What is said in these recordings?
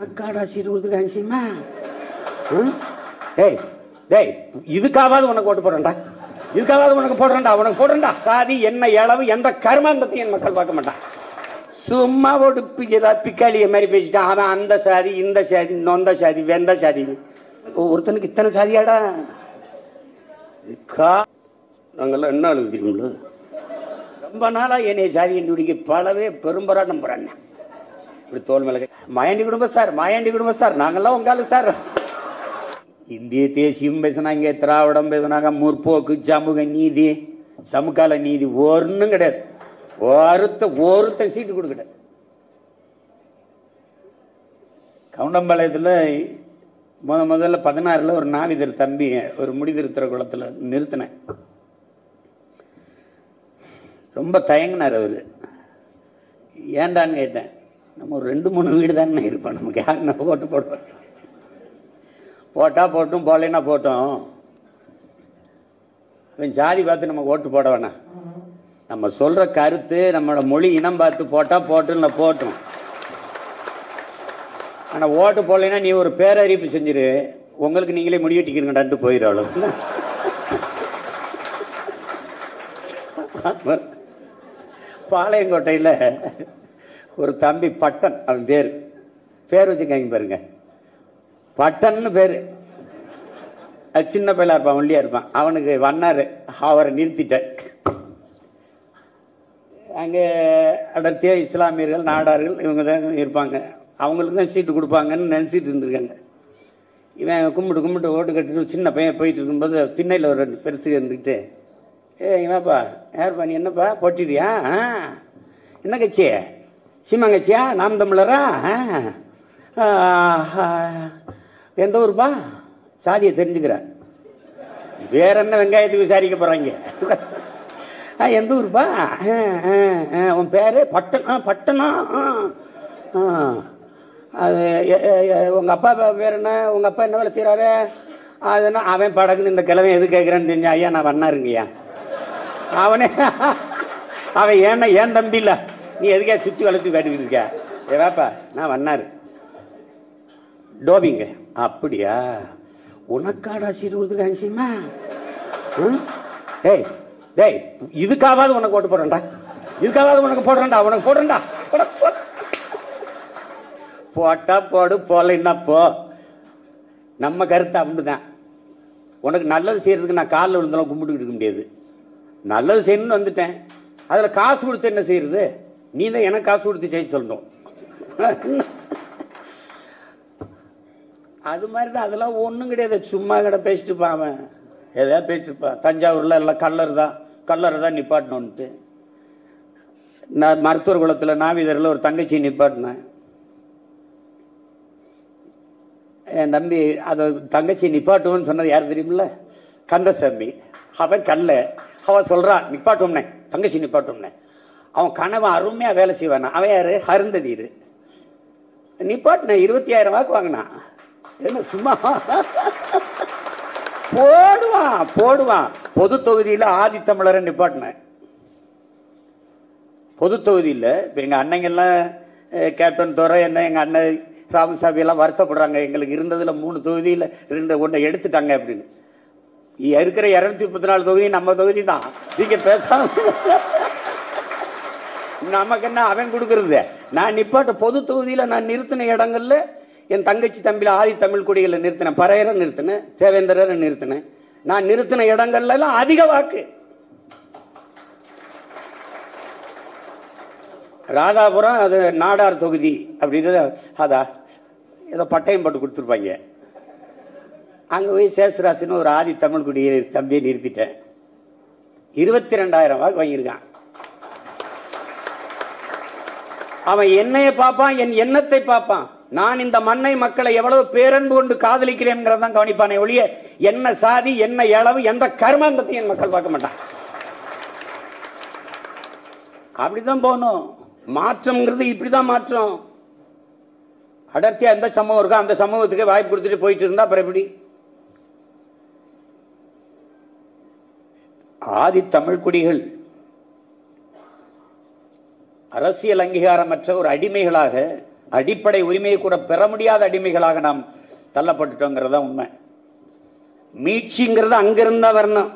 அக்காடா சீட்டு கொடுத்துருக்காங்க சீமா. டேய் டேய், இதுக்காவது உனக்கு ஓட்டு போடுறேன்டா, இதுக்காவது உனக்கு போடுறேன்டா, உனக்கு போடுறேன்டா. சாதி என்ன இளவு எந்த கர்மாந்தத்தையும் என் மக்கள் பார்க்க மாட்டான். சும்மா ஓட்டு ஏதாவது பிக்காளிய மாதிரி பேசிட்டான். அவன் அந்த சாதி இந்த சாதி நொந்த சாதி வெந்த சாதி. ஒருத்தனுக்கு இத்தனை சாதியாடா? நாங்கெல்லாம் என்ன அழுகுறீங்களோ? ரொம்ப நாளா என்னைய சாதி கண்டுபிடிக்க பலவே பெரும்பராட்டம் போறாங்க. இப்படி தோல் மேல மாயாண்டி குடும்பம் சார், மாயாண்டி குடும்பம் சார், நாங்கெல்லாம் உங்காலு சார். இந்திய தேசியம் பேசினாங்க, திராவிடம் பேசினாங்க, முற்போக்கு சமூக நீதி சமகால நீதி ஒன்றும் கிடையாது. ஒருத்தன் சீட்டு கொடுக்கல. கவுண்டம்பாளையத்தில் முதல்ல 16 ஒரு நாவிதர் தம்பி ஒரு முடிதிருத்துற குளத்தில் நிறுத்தினேன். ரொம்ப தயங்கினார் அவரு. ஏண்டான்னு கேட்டேன். நம்ம ஒரு 2-3 வீடு தானே இருப்போம், நமக்கு யாரு நம்ம ஓட்டு போடுவோம். போட்டா போட்டும் போடலைன்னா போட்டோம். ஜாதி பார்த்து நம்ம ஓட்டு போட வேணாம். நம்ம சொல்ற கருத்து நம்மளோட மொழி இனம் பார்த்து போட்டா போட்டு போட்டும். ஆனா ஓட்டு போடலைன்னா நீ ஒரு பேரறிவிப்பு செஞ்சிரு, உங்களுக்கு நீங்களே முடிவெட்டிக்கிறீங்கடான்ட்டு போயிடும். பாளையங்கோட்டையில் ஒரு தம்பி பட்டன், அவன் பேர் வச்சுக்காங்க பாருங்க, பட்டன்னு பேரு. அது சின்ன பையலா இருப்பான், ஒல்லியா இருப்பான். அவனுக்கு வண்ணாரு, அவரை நிறுத்திட்டேன். அங்கே அடர்த்தியா இஸ்லாமியர்கள் நாடார்கள் இவங்க தான் இருப்பாங்க, அவங்களுக்கு தான் சீட்டு கொடுப்பாங்கன்னு நினச்சிட்டு இருந்திருக்காங்க. இவன் கும்பிட்டு ஓட்டு கட்டிட்டு சின்ன பையன் போயிட்டு இருக்கும்போது திண்ணையில் ஒரு 2 பெருசு இருந்துக்கிட்டு, இவன்ப்பா யாருப்பா நீ, என்னப்பா போட்டிடுறியா, என்ன கட்சி, சீமா கட்சியா, நாம் தமிழரா, எந்த ஊருப்பா, சாதியை தெரிஞ்சுக்கிறேன், வேற என்ன வெங்காயத்துக்கு விசாரிக்க போறாங்க, எந்த ஊருப்பா, உன் பேரு பட்டனா, அது உங்க அப்பா பேர் என்ன, உங்க அப்பா என்ன வேலை செய்யறாரு, அதுனா அவன் படகுன்னு இந்த கிழமை எது கேட்குறான்னு தெரிஞ்சா, ஐயா நான் வண்ணாருங்கய்யா, அவனே அவன் ஏன்னா ஏன் தம்பி இல்லை, நீ எதுக்கே சுற்றி வளர்த்து காட்டிக்கிட்டு இருக்க, ஏவாப்பா நான் வண்ணாரு டோபிங்க, அப்படியா உனக்காடா சீட்டு கொடுத்துருக்காங்க சீமா. டேய் டேய், இதுக்காவது உனக்கு ஓட்டு போடுறேன்டா, இதுக்காவது உனக்கு போடுறேன்டா, உனக்கு போடுறேன்டா. போட்டா போடு, போடலைன்னா போ. நம்ம கருத்து அப்படிதான். உனக்கு நல்லது செய்யறதுக்கு நான் காலில் விழுந்தாலும் கும்பிட்டுக்கிட்டு இருக்க முடியாது. நல்லது செய்யணும்னு வந்துட்டேன், அதில் காசு கொடுத்து என்ன செய்யறது, நீ தான் எனக்கு காசு கொடுத்து செய்ய சொல்லணும். அது மாதிரி தான், அதெல்லாம் ஒன்றும் கிடையாது, சும்மா கடை பேசிட்டு இருப்பான் அவன், எதாவது பேசிட்டு இருப்பான். தஞ்சாவூரில் எல்லாம் கல்லறை தான் நிப்பாட்டணுன்ட்டு. நான் மருத்துவர் குளத்தில் நாவிதரில் ஒரு தங்கச்சி நிப்பாட்டினேன். என் தம்பி அதை தங்கச்சி நிப்பாட்டுவோன்னு சொன்னது யார் தெரியுமில்ல, கந்தசாமி. அவன் அவன் சொல்கிறான் நிப்பாட்டோம்னே, தங்கச்சி நிப்பாட்டோம்னே. அவன் கணவன் அருமையாக வேலை செய்வானா, அவன் யாரு, அருந்ததீர். நிப்பாட்டின 20,000 வாக்கு வாங்கினான். என்ன சும்மா போடுவான். பொது தொகுதியில் ஆதித்தமிழரை நிப்பாட்டினேன். பொது தொகுதியில் இப்போ எங்கள் அண்ணங்கெல்லாம் கேப்டன் துறை என்ன எங்கள் அண்ணன் ராமசாமி எல்லாம் வருத்தப்படுறாங்க, எங்களுக்கு இருந்ததில் 3 தொகுதியில் 1 எடுத்துட்டாங்க அப்படின்னு. இருக்கிற 234 தொகுதி நம்ம தொகுதி தான். நீங்க பேசாம நமக்கு என்ன அவன் கொடுக்கறது. நான் நிப்பாட்ட பொது தொகுதியில் நான் நிறுத்தின இடங்கள்ல என் தங்கச்சி தம்பியில் ஆதி தமிழ் குடிகளை நிறுத்தினேன், பறையரை நிறுத்தினேன், தேவேந்திரரை நிறுத்தினேன். நான் நிறுத்தின இடங்கள்ல எல்லாம் அதிக வாக்கு. ராதாபுரம் அது நாடார் தொகுதி அப்படின்றது, அதான் ஏதோ பட்டயம் போட்டு கொடுத்துருப்பாங்க. அங்கே போய் சேசுராசின்னு ஒரு ஆதி தமிழ் குடியை தம்பியை நிறுத்திட்டேன். 22,000 வாக்கு வாங்கியிருக்கான். அவன் என்னைய பார்ப்பான், என் எண்ணத்தை பார்ப்பான். நான் இந்த மண்ணை மக்களை எவ்வளவு பேரன்பு கொண்டு காதலிக்கிறேன் கவனிப்பானே ஒழிய என்ன சாதி என்ன இளவு எந்த கர்மாந்தத்தையும் என் மக்கள் பார்க்க மாட்டான். அப்படிதான் போகணும். மாற்றம்ங்கிறது இப்படிதான் மாற்றம். அடர்த்தியா எந்த சமூகம் இருக்கோ அந்த சமூகத்துக்கு வாய்ப்பு கொடுத்துட்டு போயிட்டு இருந்தா அப்புறம் எப்படி? ஆதி தமிழ் குடிகள் அரசியல் அங்கீகாரமற்ற ஒரு அடிமைகளாக அடிப்படை உரிமையை கூட பெற முடியாத அடிமைகளாக நாம் தள்ளப்பட்டுட்டோங்கிறதா உண்மை. மீட்சிங்கிறது அங்கிருந்தா வரணும்,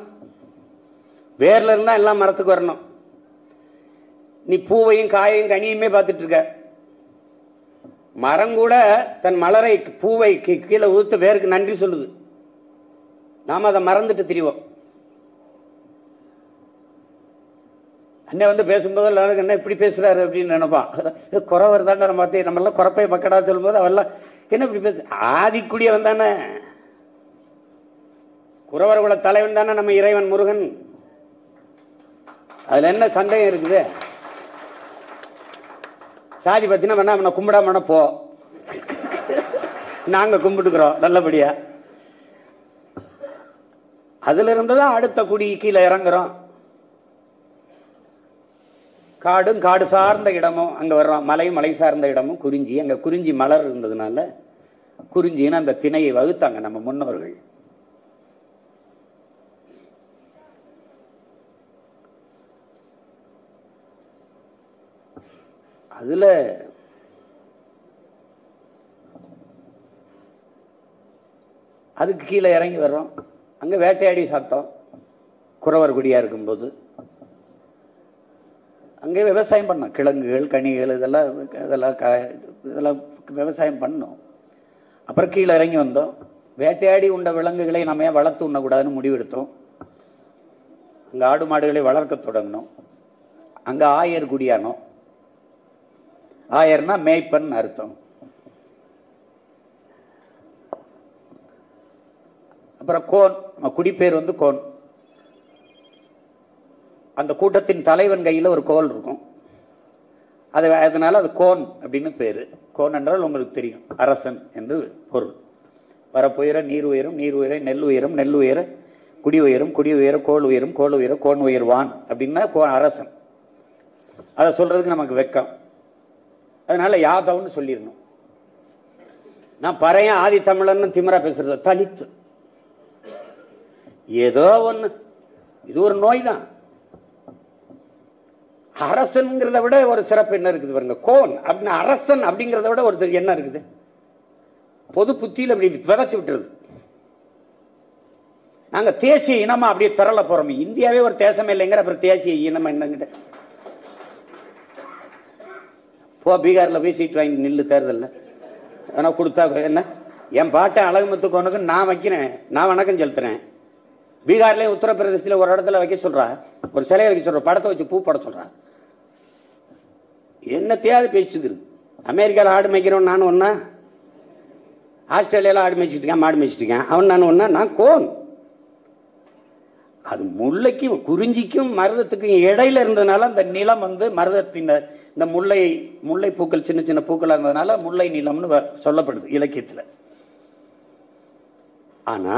வேர்ல இருந்தா எல்லாம் மரத்துக்கு வரணும். நீ பூவையும் காயையும் கனியுமே பார்த்துட்டு இருக்க. மரம் கூட தன் மலரை பூவை கீழே ஊத்து வேருக்கு நன்றி சொல்லுது. நாம அதை மறந்துட்டு திரிவோம். அண்ணன் வந்து பேசும்போது எல்லாரும் என்ன இப்படி பேசுறாரு அப்படின்னு நினைப்பான். குறவர் தாங்க நம்ம நம்ம எல்லாம் குறப்பை மக்கடா சொல்லும்போது அவெல்லாம் என்ன இப்படி பேசு. ஆதிக்குடிய வந்தானே, குறவர் குல தலைவன் தானே நம்ம இறைவன் முருகன். அதுல என்ன சந்தேகம் இருக்குது? சாதி பத்தினா வேணா அவனை கும்பிடாம போ, நாங்க கும்பிட்டுக்கிறோம் நல்லபடியா. அதுல இருந்துதான் அடுத்த குடி கீழே இறங்குறோம். காடும் காடு சார்ந்த இடமும் அங்க வர்றோம், மலையும் மலை சார்ந்த இடமும். குறிஞ்சி, அங்க குறிஞ்சி மலர் இருந்ததுனால குறிஞ்சின்னு அந்த திணையை வகுத்தாங்க நம்ம முன்னோர்கள். அதுல அதுக்கு கீழே இறங்கி வர்றோம். அங்க வேட்டையாடி சாப்பிட்டோம் குறவர் குடியா இருக்கும்போது. அங்கே விவசாயம் பண்ணோம், கிழங்குகள் கனிகள் இதெல்லாம் இதெல்லாம் விவசாயம் பண்ணோம். அப்புறம் கீழே இறங்கி வந்தோம். வேட்டையாடி உண்ட விலங்குகளை நம்ம ஏன் வளர்த்து உண்ணக்கூடாதுன்னு முடிவெடுத்தோம். அங்கே ஆடு மாடுகளை வளர்க்க தொடங்கினோம். அங்கே ஆயர் குடியானோம். ஆயர்னா மேய்ப்பன் அர்த்தம். அப்புறம் கோன், குடிப்பேர் வந்து கோன். அந்த கூட்டத்தின் தலைவன் கையில் ஒரு கோல் இருக்கும். அதனால அது கோன் அப்படின்னு பேரு. கோன் என்றால் உங்களுக்கு தெரியும், அரசன் என்று பொருள். வரப்புயர நீர் உயரும், நீர் உயர நெல் உயரும், நெல் உயர குடி உயரும், குடி உயர கோல் உயரும், கோல் உயர கோன் உயர்வான் அப்படின்னா அரசன். அதை சொல்றதுக்கு நமக்கு வெக்கம். அதனால யாதவ்னு சொல்லிடணும். நான் பறையன் ஆதி தமிழன்னு திமிரா பேசுறது தலித்து ஏதோ ஒண்ணு. இது ஒரு நோய் தான். அரசன்ங்கிறத விட ஒரு சிறப்பு என்ன இருக்குது பாருங்க. கோன் அப்படின்னு அரசன் அப்படிங்கிறத விட ஒரு என்ன இருக்குது? பொது புத்தியில் அப்படி விதைச்சு விட்டுருது. நாங்க தேசிய இனமா அப்படியே திரள போறோம். இந்தியாவே ஒரு தேசமே இல்லைங்கிற அப்புறம் தேசிய இனமா என்னங்கிட்ட போ. பீகார்ல போய் சீட் வாங்கி நில்லு தேர்தல்ல. ஆனா கொடுத்தா என்ன? என் பாட்டை அழகுமுத்துக்கு நான் வைக்கிறேன், நான் வணக்கம் செலுத்துறேன். பீகார்லயும் உத்தரப்பிரதேசத்துல ஒரு இடத்துல வைக்க சொல்றா, ஒரு சிலையை வைக்க சொல்ற, படத்தை வச்சு பூ போட சொல்றா. என்னத்தையாவது பேசிட்டு. அமெரிக்காவில் ஆடு மேய்க்கிறோம் நான் ஒன்னா, ஆஸ்திரேலியாவில் ஆடு மேய்ச்சிட்டு இருக்கேன், மாடு மேய்ச்சிட்டு இருக்கேன். அவன் நான் ஒன்னா, நான் கோன். அது முல்லைக்கும் குறிஞ்சிக்கும் மருதத்துக்கும் இடையில இருந்ததுனால அந்த நிலம் வந்து மருதத்தின் இந்த முல்லை பூக்கள் சின்ன சின்ன பூக்கள் இருந்ததுனால முல்லை நிலம்னு சொல்லப்படுது இலக்கியத்தில். ஆனா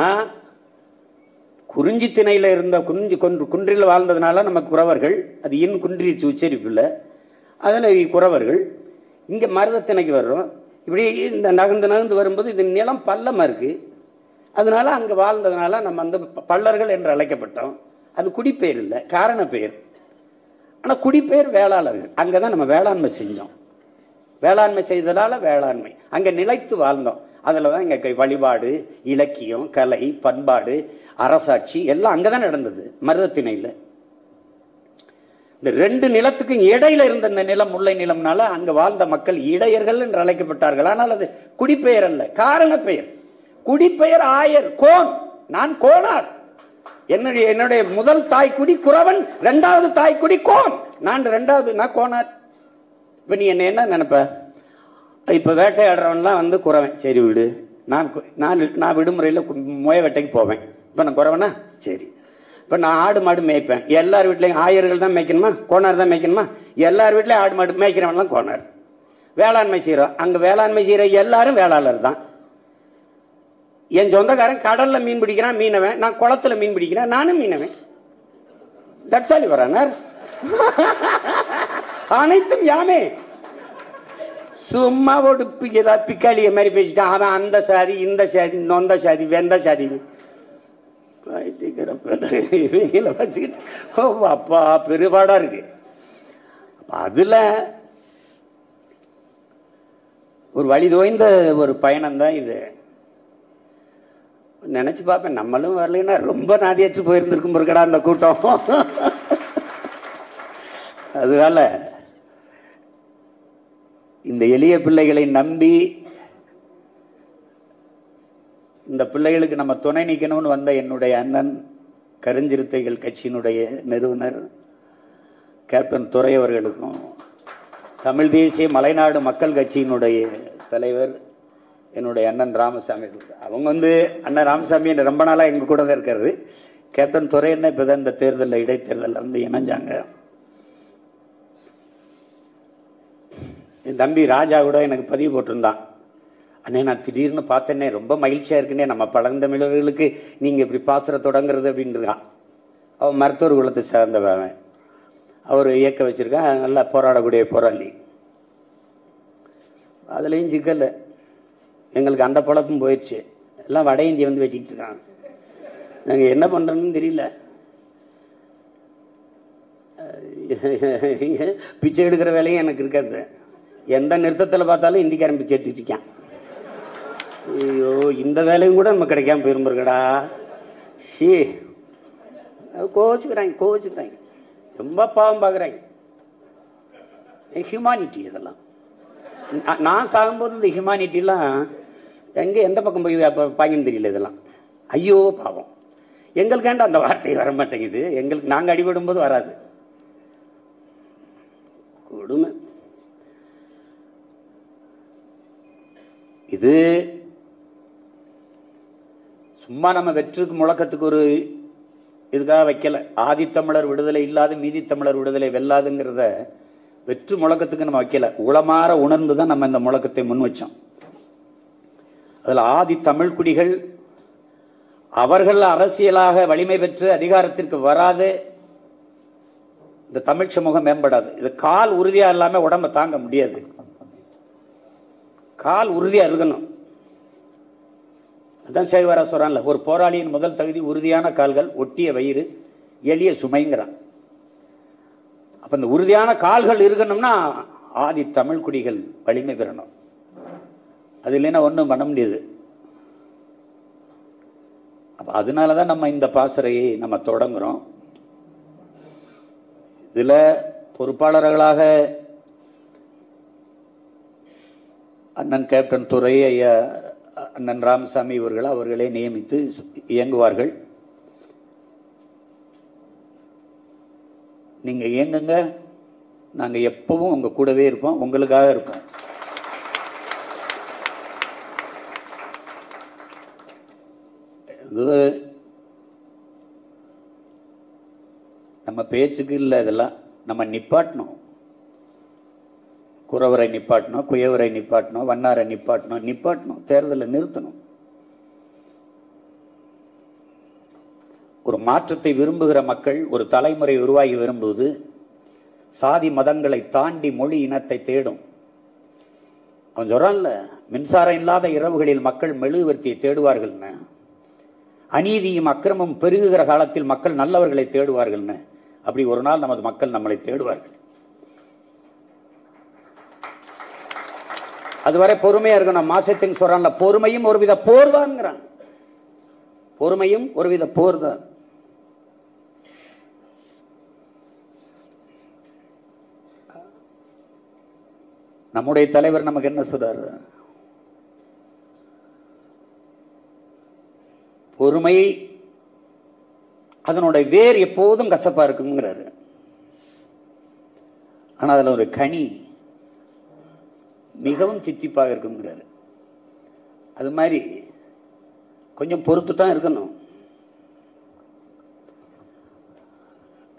குறிஞ்சி திணையில இருந்த குன்றில் வாழ்ந்ததுனால நம்ம குறவர்கள், அது இன்னும் குன்றிச்சு உச்சரிப்புல, அதில் குறவர்கள் இங்க மருதத்திணைக்கு வர்றோம். இப்படி இந்த நகர்ந்து வரும்போது இது நிலம் பள்ளமா இருக்கு. அதனால அங்க வாழ்ந்ததுனால நம்ம அந்த பள்ளர்கள் என்று அழைக்கப்பட்டோம். அது குடிப்பெயர் இல்லை, காரண பெயர். ஆனா குடிப்பெயர் வேளாளர்கள். அங்கதான் நம்ம வேளாண்மை செஞ்சோம். வேளாண்மை செய்ததால வேளாண்மை அங்க நிலைத்து வாழ்ந்தோம். அதுலதான் இங்க வழிபாடு, இலக்கியம், கலை, பண்பாடு, அரசாட்சி எல்லாம் அங்கதான் நடந்தது, மருதத்திணையில. இந்த ரெண்டு நிலத்துக்கும் இடையில இருந்த இந்த நிலம் முல்லை நிலம்னால அங்க வாழ்ந்த மக்கள் இடையர்கள் என்று அழைக்கப்பட்டார்கள். ஆனால் அது குடிப்பெயர் அல்ல, காரண பெயர். குடிப்பெயர் ஆயர், கோன். நான் கோனார். என்னுடைய முதல் தாய்க்குடி குறவன், இரண்டாவது தாய்க்குடி கோன். நான் இரண்டாவது, நான் கோனார். இப்ப நீ என்ன நினைப்ப? இப்ப வேட்டையாடுறவன்லாம் வந்து குறவன், சரி விடு. நான் விடுமுறையில் முய வேட்டைக்கு போவேன். இப்ப நான் குறவனா? சரி. இப்ப நான் ஆடு மாடு மேய்ப்பேன். எல்லார் வீட்லயும் ஆயர்கள் தான் மேய்க்கணுமா, கோனார் தான் மேய்க்கணுமா? எல்லார் வீட்லயும் ஆடு மாடு மேய்க்கிறவன்லாம் கோனார். வேளாண்மை செய்யறோம், அங்க வேளாண்மை செய்யற எல்லாரும் வேளாளர் தான். என் சொந்தக்காரன் கடல்ல மீன் பிடிக்கிறான், மீனவன். நான் குளத்துல மீன் பிடிக்கிறேன், நானும் மீனவன். தட்சாலி வரானார். அனைத்தும் யாமே. சும்மா ஒரு ஏதாவது பிக்காளிய மாதிரி பேசிட்டான். அவன் அந்த சாதி, இந்த சாதி, நொந்த சாதி, வெந்த சாதி வச்சுக்கிட்டு அப்பா பெருபாடா இருக்கு. அதுல ஒரு வழி தோய்ந்த ஒரு பயணம் தான் இது. நினைச்சு பார்ப்பேன், நம்மளும் வரலைன்னா ரொம்ப நாதியற்று போயிருந்திருக்கும் இருக்கடா அந்த கூட்டம். அதனால இந்த எளிய பிள்ளைகளை நம்பி இந்த பிள்ளைகளுக்கு நம்ம துணை நிற்கணும்னு வந்த என்னுடைய அண்ணன், கருஞ்சிறுத்தைகள் கட்சியினுடைய நிறுவனர் கேப்டன் துரை அவர்களுக்கும், தமிழ் தேசிய மலைநாடு மக்கள் கட்சியினுடைய தலைவர் என்னுடைய அண்ணன் ராமசாமி, அவங்க அண்ணன் ராமசாமி ரொம்ப நாளாக எங்க கூட தான் இருக்காரு. கேப்டன் துரை என்ன இப்போதான் இந்த தேர்தலில் இடைத்தேர்தலில் இணைஞ்சாங்க. என் தம்பி ராஜா கூட எனக்கு பதிவு போட்டிருந்தான், அண்ணே நான் திடீர்னு பார்த்தேன்னே ரொம்ப மகிழ்ச்சியா இருக்குன்னே, நம்ம பழந்தமிழர்களுக்கு நீங்க இப்படி பாசுற தொடங்குறது அப்படின்றான். அவன் மருத்துவர் குலத்தை சேர்ந்தவன், அவர் இயக்க வச்சிருக்கான், நல்லா போராடக்கூடிய போராளி. அதுலேயும் சிக்கல், எங்களுக்கு அந்த பொழப்பும் போயிடுச்சு. எல்லாம் வட இந்திய வெட்டிக்கிட்டு இருக்காங்க. நாங்கள் என்ன பண்ணுறோன்னு தெரியல. பிச்சை எடுக்கிற வேலையும் எனக்கு இருக்காது. எந்த நிறுத்தத்தில் பார்த்தாலும் இந்திக்காரன் பிச்சை எடுத்துட்டு இருக்கான். ஐயோ, இந்த வேலையும் கூட நம்ம கிடைக்காம போயிருந்துருக்கடா. கோச்சுக்கிறாங்க, ரொம்ப பாவம் பார்க்குறாங்க. ஹியூமானிட்டி இதெல்லாம். நான் சாகும்போது இந்த ஹியூமானிட்டிலாம் எங்கே எந்த பக்கம் போய் பாங்கன்னு தெரியல. இதெல்லாம் ஐயோ பாவம். எங்களுக்காண்ட அந்த வார்த்தை வர மாட்டேங்குது. எங்களுக்கு நாங்கள் அடிபடும் போது வராது. கொடுமை இது. சும்மா நம்ம வெற்றுக்கு முழக்கத்துக்கு ஒரு இதுக்காக வைக்கல. ஆதித்தமிழர் விடுதலை இல்லாத மீதி தமிழர் விடுதலை வெல்லாதுங்கிறத வெற்று முழக்கத்துக்கு நம்ம வைக்கல. உளமாற உணர்ந்து தான் நம்ம இந்த முழக்கத்தை முன் வச்சோம். அதில் ஆதி தமிழ் குடிகள் அவர்கள் அரசியலாக வலிமை பெற்று அதிகாரத்திற்கு வராது இந்த தமிழ் சமூகம் மேம்படாது. இது கால் உறுதியா இல்லாம உடம்ப தாங்க முடியாது. கால் உறுதியா இருக்கணும். அதான் சேகவரா சொல்றான்ல, ஒரு போராளியின் முதல் தகுதி உறுதியான கால்கள், ஒட்டிய வயிறு, எளிய சுமைங்கிறான். அப்ப இந்த உறுதியான கால்கள் இருக்கணும்னா ஆதி தமிழ் குடிகள் வலிமை பெறணும். அது இல்லைன்னா ஒன்றும் பண்ண முடியாது. அப்ப அதனாலதான் நம்ம இந்த பாசறையை நம்ம தொடங்குறோம். இதுல பொறுப்பாளர்களாக அண்ணன் கேப்டன் துரை, ஐயா அண்ணன் ராமசாமி இவர்கள் அவர்களே நியமித்து இயங்குவார்கள். நீங்க இயங்குங்க, நாங்க எப்பவும் உங்க கூடவே இருப்போம், உங்களுக்காக இருப்போம். நம்ம பேச்சுக்கு இல்லை, இதெல்லாம் நம்ம நிப்பாட்டணும். குறவரை நிப்பாட்டணும், குயவரை நிப்பாட்டணும், வண்ணாரை நிப்பாட்டணும், தேர்தலை நிறுத்தணும். ஒரு மாற்றத்தை விரும்புகிற மக்கள், ஒரு தலைமுறை உருவாகி வரும்போது சாதி மதங்களை தாண்டி மொழி இனத்தை தேடும். அவன் சொல்றான்ல, மின்சாரம் இல்லாத இரவுகளில் மக்கள் மெழுகுவர்த்தியை தேடுவார்கள்னு, அநீதியும் அக்கிரமும் பெருகுகிற காலத்தில் மக்கள் நல்லவர்களை தேடுவார்கள்னு. அப்படி ஒரு நாள் நமது மக்கள் நம்மளை தேடுவார்கள். அதுவரை பொறுமையா இருக்கணும். மாசத்தின் சொல்றான்ல, பொறுமையும் ஒருவித போர் தான். பொறுமையும் ஒருவித போர் தான். நம்முடைய தலைவர் நமக்கு என்ன சொல்றாரு? பொறுமை அதனுடைய வேர் எப்போதும் கசப்பா இருக்குங்கிறாரு. ஆனா அதுல ஒரு கனி மிகவும் தித்திப்பாக இருக்குங்கிறாரு. அது மாதிரி கொஞ்சம் பொறுத்து தான் இருக்கணும்.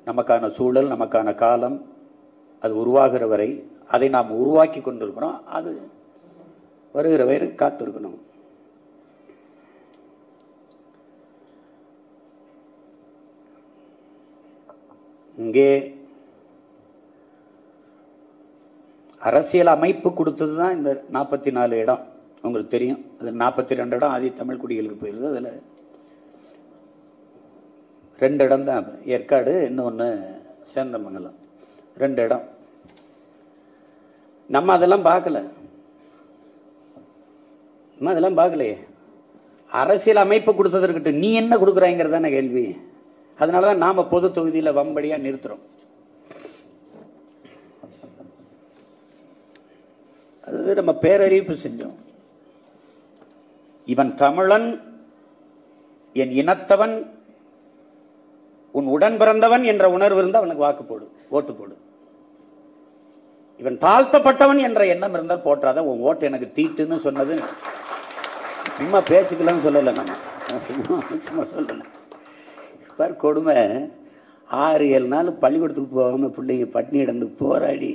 நமக்கான சூழல், நமக்கான காலம் அது உருவாகிற வரை அதை நாம் உருவாக்கி கொண்டிருக்கிறோம். அது வருகிற வரை காத்திருக்கணும். இங்கே அரசியல் அமைப்பு கொடுத்தது தான் இந்த 44 இடம். உங்களுக்கு தெரியும், அது 42 இடம் ஆதி தமிழ் குடிகளுக்கு போயிருது. அதில் 2 இடம் தான் ஏற்காடு, இன்னொன்று சேந்தமங்கலம், 2 இடம். நம்ம அதெல்லாம் பார்க்கல. அதெல்லாம் பார்க்கலையே. அரசியல் அமைப்பு கொடுத்ததற்கு நீ என்ன கொடுக்குறாங்கிறதான கேள்வி. அதனாலதான் நாம பொது தொகுதியில் வம்படியா நிறுத்துறோம். அது நம்ம பேரறிவிப்பு செஞ்சோம். இவன் தமிழன், என் இனத்தவன், உன் உடன் பிறந்தவன் என்ற உணர்வு இருந்தால் அவனுக்கு வாக்கு போடு, ஓட்டு போடு. இவன் தாழ்த்தப்பட்டவன் என்ற எண்ணம் இருந்தால் போற்றாத. உன் ஓட்டு எனக்கு தீட்டுன்னு சொன்னது சும்மா பேச்சுக்கலாம்னு சொல்லலை. நம்ம சொல்லலை. பார் கொடுமை. 6-7 நாள் பள்ளிக்கூடத்துக்கு போகாமல் பிள்ளைங்க பட்டினி கிடந்து போராடி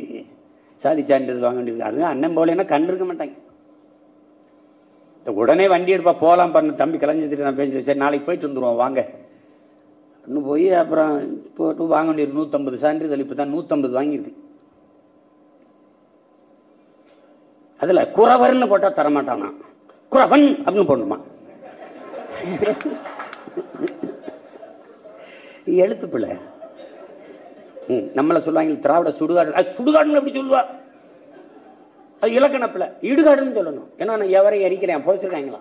சாதி சான்றிதழ் வாங்க வேண்டியது. அதுதான் அண்ணன் போலேன்னா கண்டிருக்க மாட்டாங்க. உடனே வண்டி எடுப்பா போகலாம் பண்ண தம்பி கலைஞ்சிட்டு நான் பேசி சரி நாளைக்கு போயிட்டு வந்துடுவோம் வாங்க இன்னும் போய் அப்புறம் போட்டு வாங்க வேண்டியது 150 சான்றிதழ். இப்போ தான் 150 வாங்கியிருக்கு. அதில் குறவர்னு போட்டால் தரமாட்டானா, குறவன் அப்படின்னு போடணுமா? எழுத்து பிள்ளை. நம்மள சொல்லுவாங்க திராவிட சுடுகாடு. சுடுகாடுன்னு எப்படி சொல்லுவா? அது இலக்கணப்பில் இடுகாடுன்னு சொல்லணும். ஏன்னா நான் எவரையும் எரிக்கிறேன் போதிச்சிருக்காங்களா?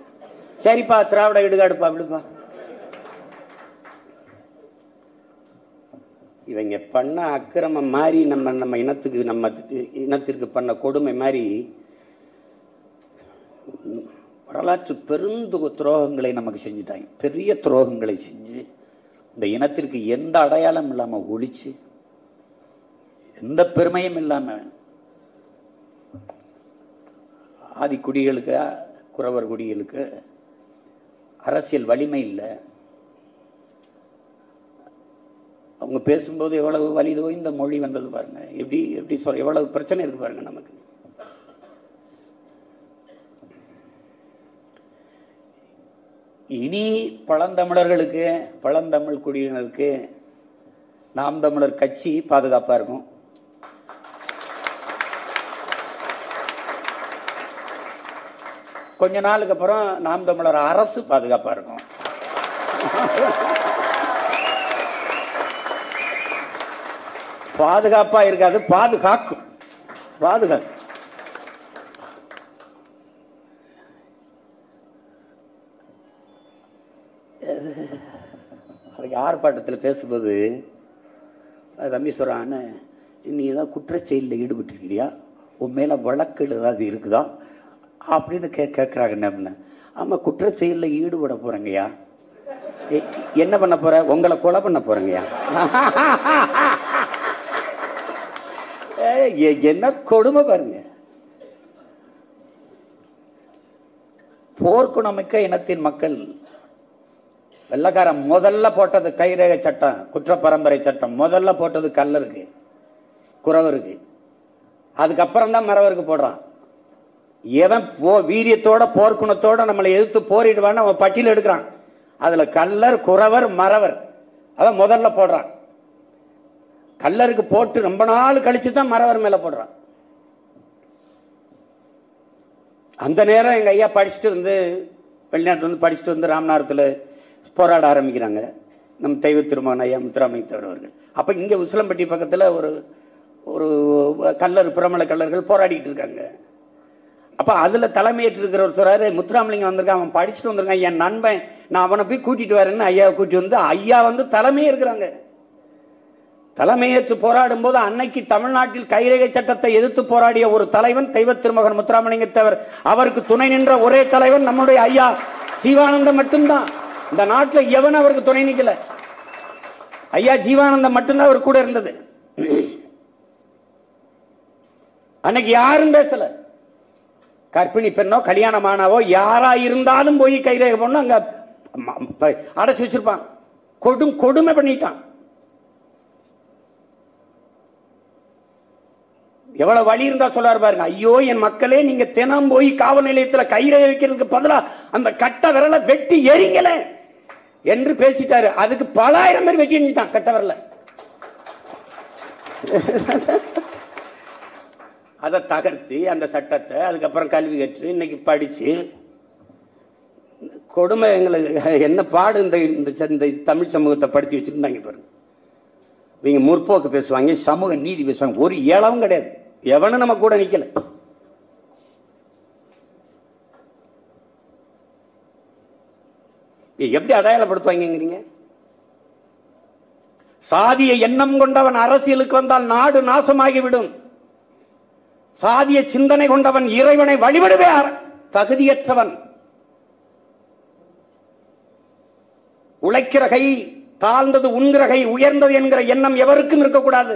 சரிப்பா திராவிட இடுகாடுப்பா அப்படிப்பா. இவங்க பண்ண அக்கிரமம் மாதிரி நம்ம இனத்திற்கு பண்ண கொடுமை மாதிரி வரலாற்று துரோகங்களை நமக்கு செஞ்சுட்டாங்க. பெரிய துரோகங்களை செஞ்சு இந்த இனத்திற்கு எந்த அடையாளம் இல்லாம ஒழிச்சு, எந்த பெருமையும் இல்லாம ஆதி குடிகளுக்கு, குறவர் குடிகளுக்கு அரசியல் வலிமை இல்லை. அவங்க பேசும்போது எவ்வளவு வலிதோ இந்த மொழி வந்தது பாருங்க. எப்படி சொல்ல, எவ்வளவு பிரச்சனை இருக்கு பாருங்க நமக்கு. இனி பழந்தமிழர்களுக்கு, பழந்தமிழ் குடியினருக்கு நாம் தமிழர் கட்சி பாதுகாப்பா இருக்கும். கொஞ்ச நாளுக்கு அப்புறம் நாம் தமிழர் அரசு பாதுகாப்பா இருக்கும். பாதுகாப்பா இருக்காது, பாதுகாக்கும். பாதுகாக்கும். ஆர்ப்பாட்டத்தில் பேசும்போது தம்பி சொல்றான்னு, நீ ஏதாவது குற்றச்செயலில் ஈடுபட்டிருக்கிறியா, உன் மேல வழக்கு ஏதாவது இருக்குதா அப்படின்னு கேட்குறாங்க. ஆமா குற்றச்செயலில் ஈடுபட போறேங்கய்யா. என்ன பண்ண போற? உங்களை கொலை பண்ண போறேங்கய்யா. என்ன கொடுமை பாருங்க. போர்க்குணமிக்க இனத்தின் மக்கள். வெள்ளக்காரன் முதல்ல போட்டது கைரேகை சட்டம், குற்ற பரம்பரை சட்டம் முதல்ல போட்டது கல்லருக்கு, குறவருக்கு. அதுக்கப்புறம் தான் மறவருக்கு போடுறான். எவன் வீரியத்தோட போர்க்குணத்தோட நம்மளை எதிர்த்து போரிடுவான்னு அவன் பட்டியல் எடுக்கிறான். அதுல கல்லர், குறவர், மறவர் அதான் முதல்ல போடுறான். கல்லருக்கு போட்டு ரொம்ப நாள் கழிச்சு தான் மறவர் மேல போடுறான். அந்த நேரம் எங்க ஐயா படிச்சுட்டு வந்து வெளிநாட்டு வந்து படிச்சுட்டு வந்து ராமநாதத்தில் போராட ஆரம்பிக்கிறாங்க. நம் தெய்வ திருமகன் ஐயா முத்துராமலிங்க தேவர் அவர்கள். அப்ப இங்க உசிலம்பட்டி பக்கத்துல ஒரு கல்லர், பிரமல கல்லர்கள் போராடிட்டு இருக்காங்க. அப்ப அதுல தலைமையேற்று இருக்கிறவர் சொல்றாரு, முத்துராமலிங்கம் வந்திருக்கான், அவன் படிச்சுட்டு வந்திருக்கான், என் நண்பன், நான் அவனை போய் கூட்டிட்டு வரேன்னு ஐயாவை கூட்டி வந்து ஐயா வந்து தலைமையே இருக்கிறாங்க. தலைமையேற்று போராடும் போது அன்னைக்கு தமிழ்நாட்டில் கைரேகை சட்டத்தை எதிர்த்து போராடிய ஒரு தலைவன் தெய்வ திருமகன் முத்துராமலிங்க தேவர். அவருக்கு துணை நின்ற ஒரே தலைவன் நம்முடைய ஐயா ஜீவானந்தம் மட்டும்தான். இந்த நாட்டில் எவன் அவருக்கு துணை நிக்கல. ஐயா ஜீவானந்தம் மட்டும்தான் அவர் கூட இருந்தது. அன்னைக்கு யாரும் பேசல. கர்ப்பிணி பெண்ணோ கல்யாணமானவோ யாரா இருந்தாலும் போய் கைரேகை பண்ண அங்க அடைச்சு வச்சிருப்பான். கொடுமை பண்ணிட்டான். எவ்வளவு வழி இருந்தா சொல்றாரு பாருங்க. ஐயோ என் மக்களே, நீங்க தினம் போய் காவல் நிலையத்தில் கைரேகை வைக்கிறதுக்கு பதிலா அந்த கட்ட விரலை வெட்டி எரிங்கல என்று பேசிட்டாரு. அதுக்கு பல ஆயிரம் பேர் வெட்டி எரிஞ்சிட்டான் கட்ட விரல. அதை தகர்த்தி அந்த சட்டத்தை அதுக்கப்புறம் கல்வி கற்று இன்னைக்கு படிச்சு கொடுமை எங்களுக்கு என்ன பாடு இந்த தமிழ் சமூகத்தை படுத்தி வச்சிருந்தாங்க பாருங்க. இவங்க முற்போக்கு பேசுவாங்க, சமூக நீதி பேசுவாங்க, ஒரு ஏளவும் கிடையாது. எவனும் நம்ம கூட நிக்கல. எப்படி அடையாளப்படுத்துவாங்கிறீங்க? சாதிய எண்ணம் கொண்டவன் அரசியலுக்கு வந்தால் நாடு நாசமாகிவிடும். சாதிய சிந்தனை கொண்டவன் இறைவனை வழிபடவே தகுதியற்றவன். உழைக்கிற கை தாழ்ந்தது, உண்கிற கை உயர்ந்தது என்கிற எண்ணம் எவருக்கும் இருக்கக்கூடாது.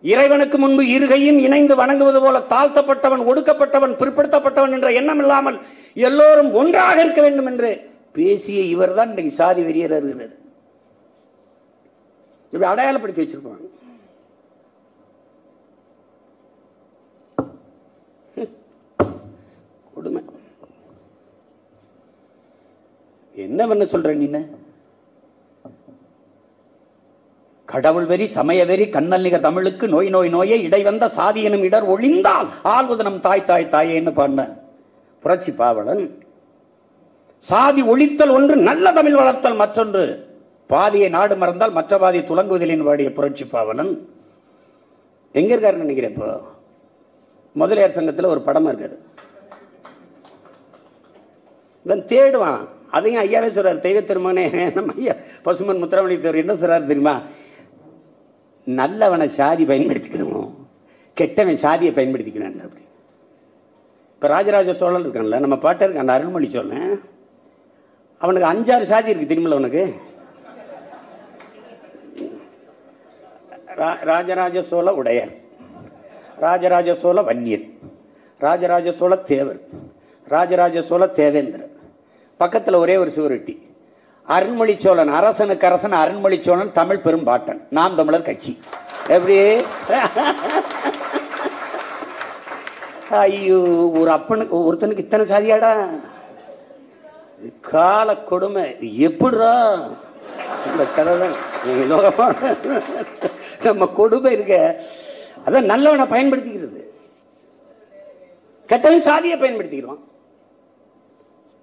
இறைவனுக்கு முன்பு இருகையும் இணைந்து வணங்குவது போல தாழ்த்தப்பட்டவன், ஒடுக்கப்பட்டவன், பிற்படுத்தப்பட்டவன் என்ற எண்ணம் இல்லாமல் எல்லோரும் ஒன்றாக இருக்க வேண்டும் என்று பேசிய இவர் தான் இன்றைக்கு சாதி வெறியர் இருக்கிறார். இப்படி அடையாளப்படுத்தி வச்சிருப்பாங்க. கொடுமை. என்ன பண்ண சொல்ற நீ? கடவுள் வெறி, சமய வெறி, கண்ணல் நிகர் தமிழுக்கு நோய் நோய் நோயே இடை வந்த சாதி எனும் இடர் ஒளிந்தால் ஆள்வது நம் தாய் தாய் தாயேன்னு பாடின புரட்சி பாவலன். சாதி ஒழித்தல் ஒன்று, நல்ல தமிழ் வளர்த்தல் மற்றொன்று. பாதியை நாடு மறந்தால் மற்ற பாதியை துலங்குவதில் பாடிய புரட்சி பாவலன் எங்க இருக்காருன்னு நினைக்கிறேன். இப்போ முதலியார் சங்கத்தில் ஒரு படம் இருக்காரு. இவன் தேடுவான். அதையும் ஐயாவே சொல்றாரு, தெய்வ திருமகனே நம்ம ஐயா பசுமன் முத்துராமலிங்க தேவர் என்ன சொல்றாரு தெரியுமா? நல்லவனை சாதி பயன்படுத்திக்கணும், கெட்டவன் சாதியை பயன்படுத்திக்கிறான். அப்படி இப்ப ராஜராஜ சோழன் இருக்கான்ல, நம்ம பாட்ட இருக்க அந்த அருள்மொழி சோழன், அவனுக்கு 5-6 சாதி இருக்கு தெரியுமில்ல அவனுக்கு. ராஜராஜ சோழ உடையார், ராஜராஜ சோழ வன்னியர், ராஜராஜ சோழ தேவர், ராஜராஜ சோழ தேவேந்திரர். பக்கத்தில் ஒரே ஒரு சுவரொட்டி, அருண்மொழி சோழன் அரசனுக்கு அரசன், அருண்மொழி சோழன் தமிழ் பெரும் பாட்டன், நாம் தமிழர் கட்சி. எப்படி? ஐயோ, ஒரு அப்பனுக்கு ஒருத்தனுக்கு இத்தனை சாதியாடா? கால கொடுமை. எப்படிரா இந்த கதை தான் நம்ம கொடுமை இருக்க. அதான் நல்லவனை பயன்படுத்திக்கிறது, கெட்டவன் சாதியை பயன்படுத்திக்கிறோம்.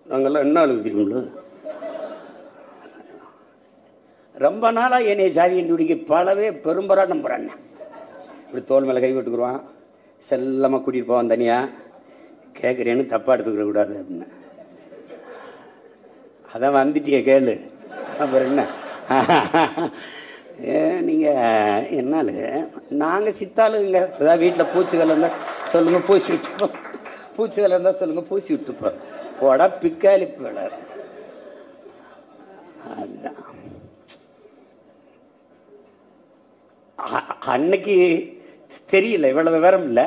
நாங்கெல்லாம் என்ன அழுதுங்களோ, ரொம்ப நாளா என்னைய சாதி கண்டுபிடிக்க பலவே பெரும்பராட்டம் போறாங்க. இப்படி தோல் மேல கை விட்டுக்குருவான், செல்லமா கூட்டிட்டு போவான் தனியா. கேட்குறேன்னு தப்பா எடுத்துக்கிற கூடாது அப்படின்னு. அதான் வந்துட்டிய கேளு. அப்புறம் என்ன நீங்க என்னாலு நாங்க சித்தாளுங்க. ஏதாவது வீட்டில் பூச்சிகள் இருந்தா சொல்லுங்க, பூசி விட்டுப்போம். பூச்சிகள் இருந்தா சொல்லுங்க, பூசி விட்டுப்போம். போடா பிக்காளி போட. அதுதான் அன்னைக்கு தெரியல, இவ்வளவு விவரம் இல்லை,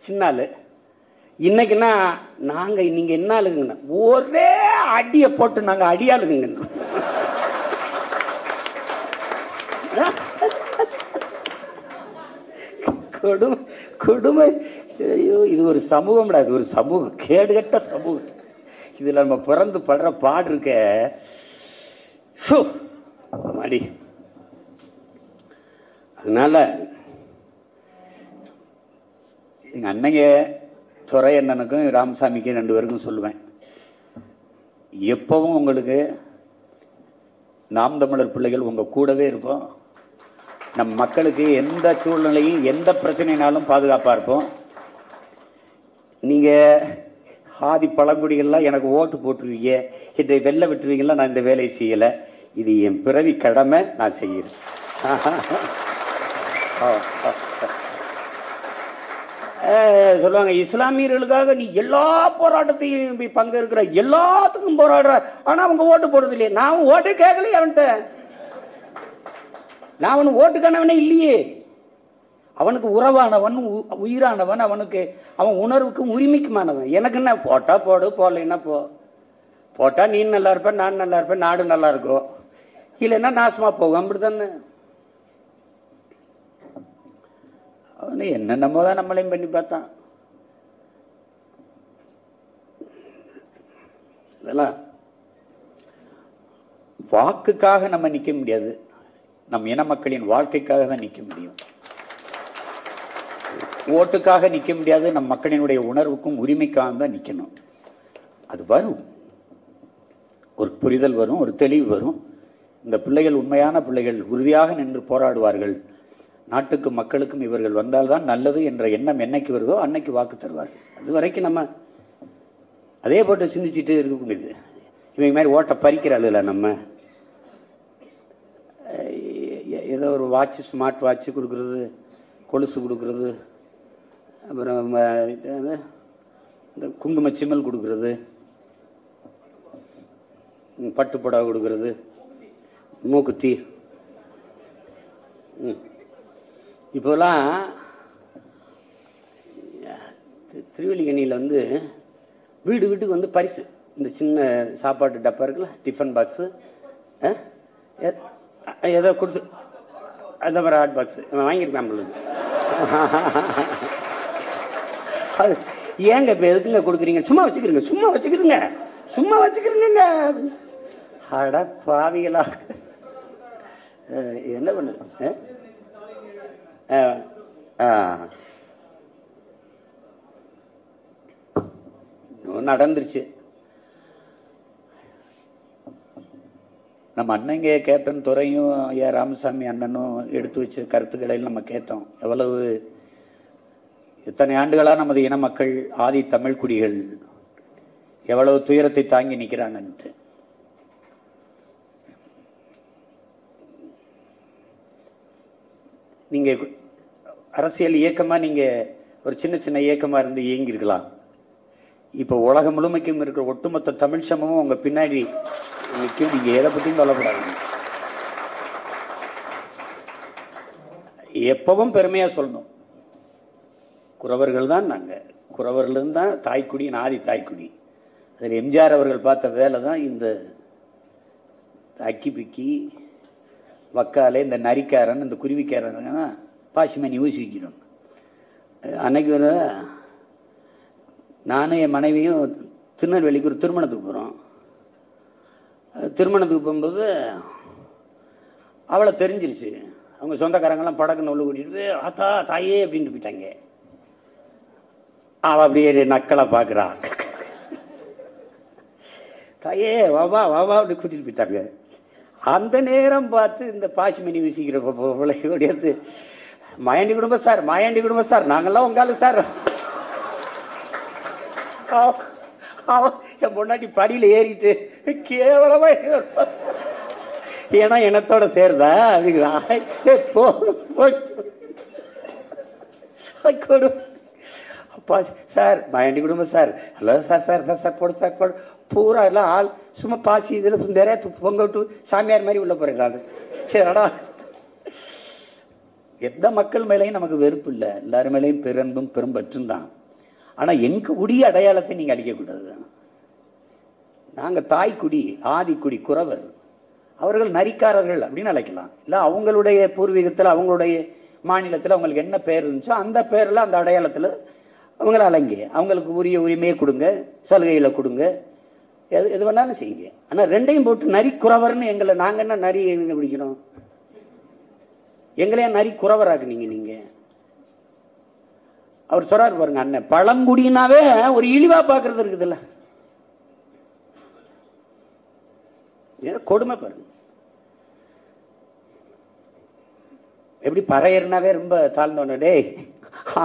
சின்னாலு. இன்னைக்குன்னா நாங்க நீங்க என்ன ஆளுங்க, ஒரே அடியை போட்டு நாங்க அடியாளுங்க. கொடுமை கொடுமை. ஐயோ, இது ஒரு சமூகம், இது ஒரு சமூகம், கேடுகட்ட சமூகம். இதுல நம்ம பிறந்து படுற பாடு இருக்க மடி. அதனால எங்க அன்னைங்க துறை அண்ணனுக்கும் ராமசாமிக்கும் 2 பேருக்கும் சொல்லுவேன், எப்பவும் உங்களுக்கு நாம் தமிழர் பிள்ளைகள் உங்க கூடவே இருப்போம். நம் மக்களுக்கு எந்த சூழ்நிலையும் எந்த பிரச்சனைனாலும் பாதுகாப்பா இருப்போம். நீங்க ஆதி பழங்குடிகள்லாம் எனக்கு ஓட்டு போட்டுருவீங்க, இதை வெல்ல விட்டுருவீங்களா, நான் இந்த வேலையை செய்யல. இது என் பிறவி கடமை, நான் செய்யறேன். சொல்லுவாங்க, இஸ்லாமியர்களுக்காக நீ எல்லா போராட்டத்தையும் பங்கேற்கிற, எல்லாத்துக்கும் போராடுற, ஆனா அவங்க ஓட்டு போடுறது இல்லையே. நான் ஓட்டு கேட்கலையே அவன்கிட்ட. நான் அவனுக்கு ஓட்டுக்கானவனே இல்லையே. அவனுக்கு உறவானவன், உயிரானவன், அவனுக்கு அவன் உணர்வுக்கும் உரிமைக்குமானவன். எனக்கு என்ன, போட்டா போடு, போடலைன்னா போ. போட்டா நீ நல்லா இருப்ப, நான் நல்லா இருப்பேன், நாடு நல்லா இருக்கும். இல்லைன்னா நாசமா போகும். அப்படித்தானே அவனு என்னென்னமோ தான் நம்மளையும் பண்ணி பார்த்தான். இதெல்லாம் வாக்குக்காக நம்ம நிற்க முடியாது, நம் இன மக்களின் வாழ்க்கைக்காக தான் நிற்க முடியும். ஓட்டுக்காக நிற்க முடியாது, நம் மக்களினுடைய உணர்வுக்கும் உரிமைக்காக தான் நிற்கணும். அது வரும், ஒரு புரிதல் வரும், ஒரு தெளிவு வரும். இந்த பிள்ளைகள் உண்மையான பிள்ளைகள், உறுதியாக நின்று போராடுவார்கள். நாட்டுக்கும் மக்களுக்கும் இவர்கள் வந்தால்தான் நல்லது என்ற எண்ணம் என்னைக்கு வருதோ அன்னைக்கு வாக்கு தருவார்கள். அது வரைக்கும் நம்ம அதே போட்டு சிந்திச்சுட்டு இருக்கக்கூடியது. இவங்க மாதிரி ஓட்ட பறிக்கிறாள் நம்ம. ஏதோ ஒரு வாட்ச், ஸ்மார்ட் வாட்ச் கொடுக்குறது, கொலுசு கொடுக்குறது, அப்புறம் இந்த குங்கும சிம்மல் கொடுக்குறது, பட்டுப்புடவை கொடுக்குறது, மூக்குத்தி. இப்போலாம் திருவல்லிக்கணியில் வீடு வீட்டுக்கு பரிசு, இந்த சின்ன சாப்பாட்டு டப்பா இருக்குல்ல, டிஃபன் பாக்ஸு, ஏதோ கொடுத்து அந்த மாதிரி ஹாட் பாக்ஸு வாங்கியிருக்கேன் நம்மளுக்கு. அது ஏங்க இப்போ எதுக்குங்க கொடுக்குறீங்க? சும்மா வச்சுக்கிறீங்க, சும்மா வச்சுக்கிறீங்க, சும்மா வச்சுக்கிறீங்க. அட பாவிகளா, என்ன பண்ணுது? நடந்துருச்சு. நம்ம அண்ணங்க கேப்டன் துரையும் ஏ ராமசாமி அண்ணனும் எடுத்து வச்ச கருத்துக்களை நம்ம கேட்டோம். எத்தனை ஆண்டுகளா நமது இன மக்கள், ஆதி தமிழ் குடிகள் எவ்வளவு துயரத்தை தாங்கி நிற்கிறாங்கன்ட்டு. நீங்க அரசியல் இயக்கமா நீங்க ஒரு சின்ன சின்ன இயக்கமா இருந்து இயங்கிருக்கலாம். இப்ப உலகம் முழுமைக்கும் இருக்கிற ஒட்டுமொத்த தமிழ் சமமும் உங்க பின்னாடி நிற்கும். நீங்க எதை பத்தியும் கவலைப்படாது. எப்பவும் பெருமையா சொல்லணும், குறவர்கள் தான் நாங்க, குறவர்கள் தான் தாய்க்குடி, ஆதி தாய்க்குடி. அதில் எம்ஜிஆர் அவர்கள் பார்த்த வேலை தான் இந்த அக்கி பிக்கி வக்காலே, இந்த நரிக்காரன், இந்த குருவிக்காரன் பாசிமணி ஊசி வைக்கணும். அன்னைக்கு நானும் என் மனைவியும் திருநெல்வேலிக்கு ஒரு திருமணத்துக்கு போகிறோம். திருமணத்துக்கு போகும்போது அவளை தெரிஞ்சிருச்சு. அவங்க சொந்தக்காரங்கெல்லாம் படக்குன்னு உள்ள கூட்டிட்டு ஆத்தா தாயே அப்படின்ட்டு போயிட்டாங்க. அவள் அப்படியே நக்களை பார்க்குறா, தாயே வாவா வாவா அப்படி கூட்டிட்டு போயிட்டாங்க. அந்த நேரம் பார்த்து இந்த பாசிமணி வீசிக்கிற பிள்ளையோடையது, மாயாண்டி குடும்பம் சார், மாயாண்டி குடும்பம் சார், நாங்கெல்லாம் உங்காலு சார். என் பொண்டாட்டி படியில ஏறிட்டு கேவலமா, ஏன்னா இனத்தோட சேருதா அப்படிங்கிறா. அப்பா சார், மாயாண்டி குடும்பம் sir, hello sir, sir sir போடு சார் போடு, பூரா எல்லாம் ஆள் சும்மா பாசி இதில் நிறைய பொங்க விட்டு சாமியார் மாதிரி உள்ள போறீங்களா? எந்த மக்கள் மேலேயும் நமக்கு வெறுப்பு இல்லை, எல்லாரும் மேலேயும் பெரும்பும் பெரும்பற்றும் தான். ஆனா எங்க குடிய அடையாளத்தை நீங்க அழிக்கக்கூடாது. நாங்க தாய்க்குடி, ஆதிக்குடி, குறவர். அவர்கள் நரிக்காரர்கள் அப்படின்னு அழைக்கலாம். இல்ல அவங்களுடைய பூர்வீகத்தில், அவங்களுடைய மாநிலத்தில் அவங்களுக்கு என்ன பேர் இருந்துச்சோ அந்த பேர்ல, அந்த அடையாளத்துல அவங்கள அலைங்க. அவங்களுக்கு உரிய உரிமையை கொடுங்க, சலுகைகளை கொடுங்க, எது வேணாலும் செய்யுங்க. ஆனா ரெண்டையும் போட்டு நரி குறவர்னு எங்களை, நாங்க என்ன நரி எங்க பிடிக்கிறோம்? எங்களையா நரி குறவராக்குனீங்க நீங்க? அவர் சொல்றாரு பாருங்க, அண்ணன் பழங்குடினாவே ஒரு இழிவா பாக்குறது இருக்குதுல்ல, கொடுமை பாருங்க. எப்படி பறையர்னாவே ரொம்ப தாழ்ந்தவன, டேய்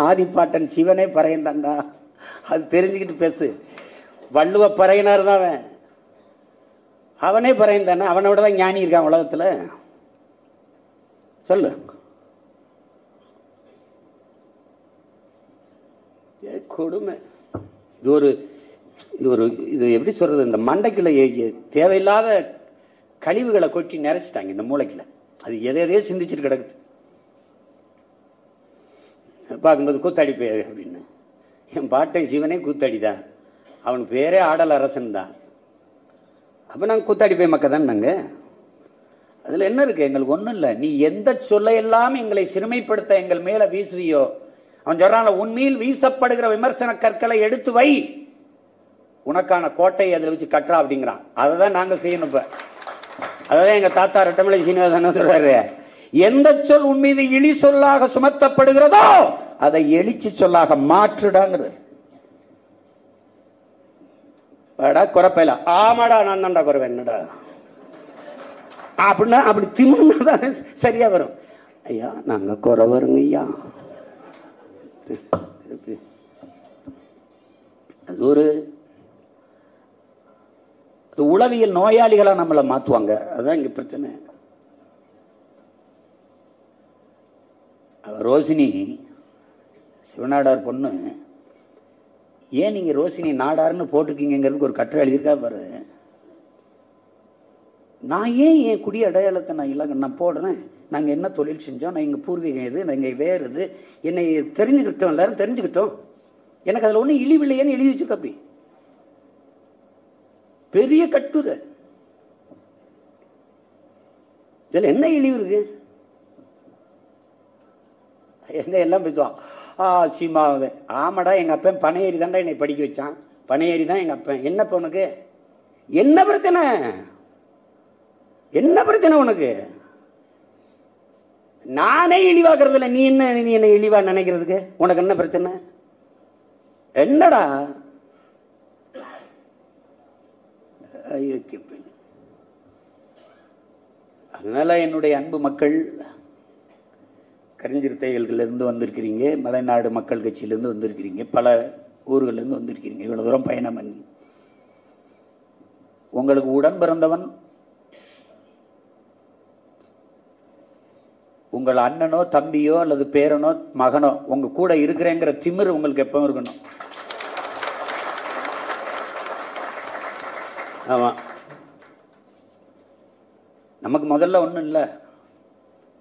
ஆதிப்பாட்டன் சிவனே பறையன் தாண்டா, அது தெரிஞ்சுக்கிட்டு பேசு. வள்ளுவ பறையனார் தான் அவனே பறையன் தானே, அவனோட தான் ஞானி இருக்கான் உலகத்துல. சொல்லு. கொடுமை. இது எப்படி சொல்றது, இந்த மண்டைக்குள்ள தேவையில்லாத கழிவுகளை கொட்டி நிறைச்சிட்டாங்க இந்த மூளைக்குள்ள. அது எதையோ சிந்திச்சுட்டு கிடக்குது. பார்க்கும்போது கூத்தாடி பேர் அப்படின்னு, என் பாட்டை சிவனே கூத்தாடிதான், அவன் பேரே ஆடல் அரசன் தான். அப்ப நாங்க கூத்தாடி போய் மக்கள் தான் நாங்க. அதுல என்ன இருக்கு? எங்களுக்கு ஒண்ணும் இல்லை. நீ எந்த சொல்லையெல்லாம் எங்களை சிறுமைப்படுத்த எங்கள் மேல வீசுவியோ, அவன் சொல்றான், உண்மையில் வீசப்படுகிற விமர்சன கற்களை எடுத்து வை, உனக்கான கோட்டையை அதில் வச்சு கட்டுறா அப்படிங்கிறான். அதை தான் நாங்க செய்யணும். இப்ப அதான் எங்க தாத்தா ரெட்டமலை சீனிவாசன் சொல்றாரு, எந்த சொல் உன் மீது இழி சொல்லாக சுமத்தப்படுகிறதோ அதை எழுச்சி சொல்லாக மாற்றுடாங்கிறது. குறைப்பையில ஆமாடா நான் தான்டா குறைவேன், என்னடா அப்படின்னா அப்படி திமுதான் சரியா வரும். ஐயா நாங்க குறை வருங்க ஐயா. அது உளவியல் நோயாளிகளா நம்மளை மாத்துவாங்க. அதுதான் இங்க பிரச்சனை. ரோஷினி சிவநாடார் பொண்ணு, ஏன் நீங்க ரோஷினி நாடார்னு போட்டிருக்கீங்கிறதுக்கு ஒரு கட்டுரை எழுதியிருக்கா பாரு. நான் ஏன் என் குடி அடையாளத்தை நான் போடுறேன். நாங்கள் என்ன தொழில் செஞ்சோம், நான் எங்கள் பூர்வீகம் எது, நாங்கள் வேறு இது, என்னை தெரிஞ்சுக்கிட்டோம், எல்லாரும் தெரிஞ்சுக்கிட்டோம், எனக்கு அதில் ஒன்றும் இழிவில்லையேன்னு எழுதி வச்சுக்க. அப்படி பெரிய கட்டுரை. இதில் என்ன இழிவு இருக்கு? என்ன எல்லாம் பேசுவான். சீமாவது ஆமாடா, எங்கள் அப்பன் பனையேறி தான்டா என்னை படிக்க வச்சான், பனையேறி தான் எங்கள் அப்பன். என்னப்ப உனக்கு என்ன பிரச்சனை? என்ன பிரச்சனை உனக்கு? நானே இழிவாக்குறது இல்லை, நீ என்ன இழிவா நினைக்கிறதுக்கு உனக்கு என்ன பிரச்சனை? என்னடா அதனால என்னுடைய அன்பு மக்கள், கரிஞ்சிறுத்தைகளிலிருந்து வந்திருக்கிறீங்க, மலைநாடு மக்கள் கட்சியிலிருந்து வந்திருக்கிறீங்க, பல ஊர்களிலிருந்து வந்திருக்கிறீங்க, இவ்வளவு தூரம் பயணம் பண்ணி. உங்களுக்கு உடன் பிறந்தவன் உங்கள் அண்ணனோ தம்பியோ அல்லது பேரனோ மகனோ உங்க கூட இருக்கிறேங்கிற திமிரு உங்களுக்கு எப்பவும் இருக்கணும். ஆமா, நமக்கு முதல்ல ஒண்ணும் இல்லை.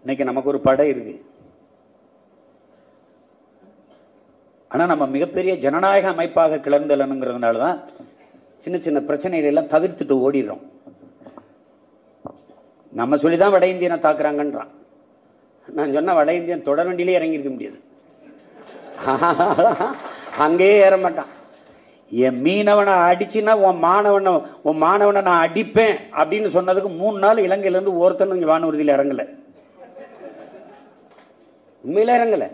இன்னைக்கு நமக்கு ஒரு படை இருக்கு. ஆனா நம்ம மிகப்பெரிய ஜனநாயக அமைப்பாக கிளர்ந்தலனுங்கிறதுனாலதான் சின்ன சின்ன பிரச்சனைகள் எல்லாம் தவிர்த்துட்டு ஓடிடுறோம். நம்ம சொல்லிதான் வட இந்தியனை தாக்குறாங்கன்றான். நான் சொன்ன வட இந்தியன் தொடர் வண்டியிலே இறங்கியிருக்க முடியாது, அங்கேயே ஏற மாட்டான். என் மீனவனை அடிச்சுன்னா உன் மாணவனை நான் அடிப்பேன் அப்படின்னு சொன்னதுக்கு 3 நாள் இலங்கையில இருந்து ஒருத்தனும் இங்க வானூர்தியில் இறங்கல. உண்மையில இறங்கல.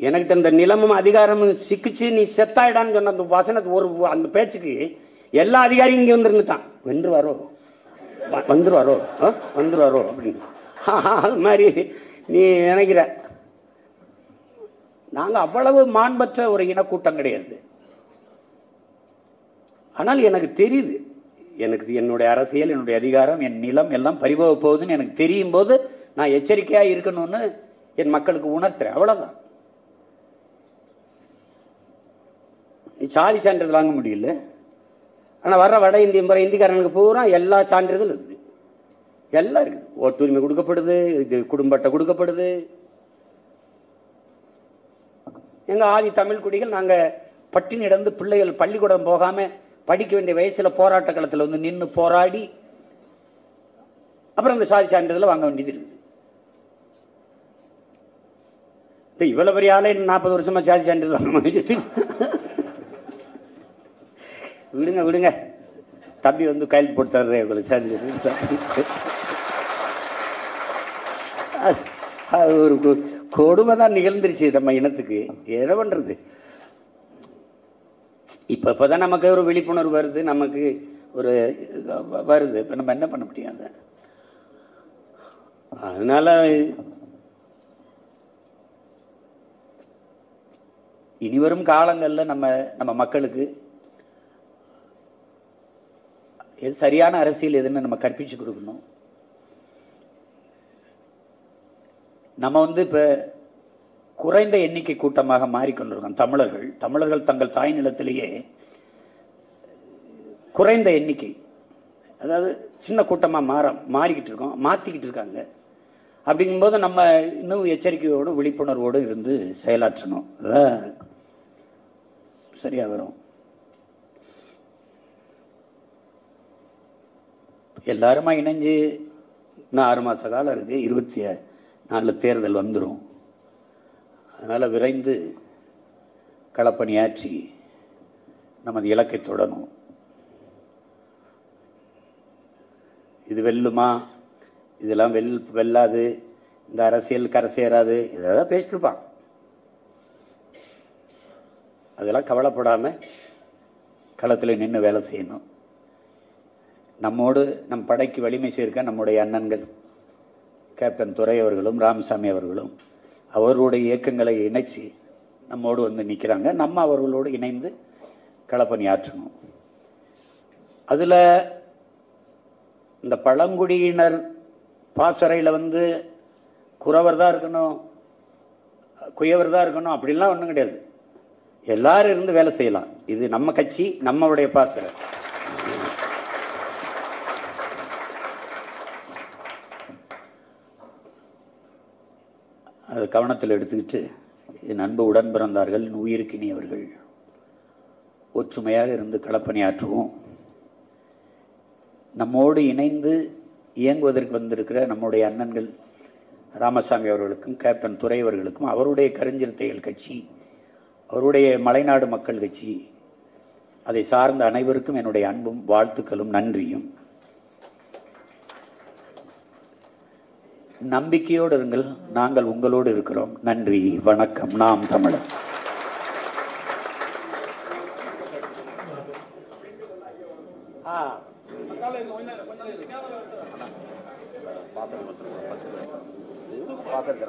எனக்கிட்ட இந்த நிலமும் அதிகாரமும் சிக்கிச்சு நீ செத்தாயிடான்னு சொன்ன அந்த வசனத்து ஒரு அந்த பேச்சுக்கு எல்லா அதிகாரியும் இங்க வந்துருந்துட்டான். வந்துருவாரோ அப்படின்னு. அது மாதிரி நீ நினைக்கிற. நாங்க அவ்வளவு மாண்பற்ற ஒரு இனக்கூட்டம் கிடையாது. ஆனால் எனக்கு தெரியுது, எனக்கு என்னுடைய அரசியல், என்னுடைய அதிகாரம், என் நிலம் எல்லாம் பறிபோக போகுதுன்னு எனக்கு தெரியும் போது நான் எச்சரிக்கையா இருக்கணும்னு என் மக்களுக்கு உணர்த்துறேன். அவ்வளவுதான். சாதி சான்றிதழ் வாங்க முடியல. ஆனா வர்ற வட இந்திக்காரனுக்கு பூரா எல்லா சான்றிதழ் இருக்குது, எல்லாம் இருக்குது. ஓட்டுரிமை கொடுக்கப்படுது, இது குடும்ப அட்டை கொடுக்கப்படுது. எங்க ஆதி தமிழ் குடிகள் நாங்க பட்டினி இடந்து பிள்ளைகள் பள்ளிக்கூடம் போகாம படிக்க வேண்டிய வயசுல போராட்ட களத்துல வந்து நின்று போராடி அப்புறம் அந்த சாதி சான்றிதழ் வாங்க வேண்டியது இருக்குது. இவ்வளவு பெரிய ஆளே 40 வருஷமா சாதி சான்றிதழ் வாங்க. விடுங்க, தம்பி வந்து கையெழுத்து போட்டு தர்றேன் உங்களுக்கு சான்றிதழ். அது ஒரு கொடுமை தான் நிகழ்ந்துருச்சு நம்ம இனத்துக்கு. என்ன பண்றது? இப்பதான் நமக்கு ஒரு விழிப்புணர்வு வருது, நமக்கு ஒரு வருது. இப்ப நம்ம என்ன பண்ண முடியாது. அதனால இனிவரும் காலங்கள்ல நம்ம மக்களுக்கு எது சரியான அரசியல் எதுன்னு நம்ம கற்பிச்சு கொடுக்கணும். நம்ம வந்து இப்ப குறைந்த எண்ணிக்கை கூட்டமாக மாறிக்கொண்டிருக்கோம். தமிழர்கள் தங்கள் தாய் நிலத்திலேயே குறைந்த எண்ணிக்கை, அதாவது சின்ன கூட்டமா மாறிக்கிட்டு இருக்கோம், மாத்திக்கிட்டு இருக்காங்க. அப்படிங்கும்போது நம்ம இன்னும் எச்சரிக்கையோடு விழிப்புணர்வோடு இருந்து செயலாற்றணும். அதான் சரியா வரும். எல்லாருமா இணைஞ்சு இன்னும் 6 மாச காலம் இருக்கு, 24 தேர்தல் வந்துடும். அதனால விரைந்து களப்பணியாற்றி நமது இலக்கை தொடரும். இது வெல்லுமா, இதெல்லாம் வெல்லாது, இந்த அரசியல் கரை சேராது, இதெல்லாம் பேசிட்டு இருப்பான். அதெல்லாம் கவலைப்படாம களத்தில் நின்று வேலை செய்யணும். நம்மோடு நம் படைக்கு வலிமை சேர்க்க நம்முடைய அண்ணன்கள் கேப்டன் துரை அவர்களும் ராமசாமி அவர்களும் அவர்களுடைய இயக்கங்களை இணைச்சி நம்மோடு வந்து நிற்கிறாங்க. நம்ம அவர்களோடு இணைந்து களப்பணி ஆற்றணும். அதுல இந்த பழங்குடியினர் பாசறையில் வந்து குறவர் தான் இருக்கணும், குயவர் தான் இருக்கணும் அப்படிலாம் ஒன்றும் கிடையாது. எல்லாரும் இருந்து வேலை செய்யலாம். இது நம்ம கட்சி, நம்மளுடைய பாசறை. அது கவனத்தில் எடுத்துக்கிட்டு என் அன்பு உடன் பிறந்தார்கள், உயிருக்கினியவர்கள், ஒற்றுமையாக இருந்து களப்பணியாற்றுவோம். நம்மோடு இணைந்து இயங்குவதற்கு வந்திருக்கிற நம்முடைய அண்ணன்கள் ராமசாமி அவர்களுக்கும் கேப்டன் துரை அவர்களுக்கும், அவருடைய கருஞ்சிறுத்தைகள் கட்சி, அவருடைய மலைநாடு மக்கள் கட்சி, அதை சார்ந்த அனைவருக்கும் என்னுடைய அன்பும் வாழ்த்துக்களும் நன்றியும். நம்பிக்கையோடு இருங்கள், நாங்கள் உங்களோடு இருக்கிறோம். நன்றி, வணக்கம். நாம் தமிழர். பாசல்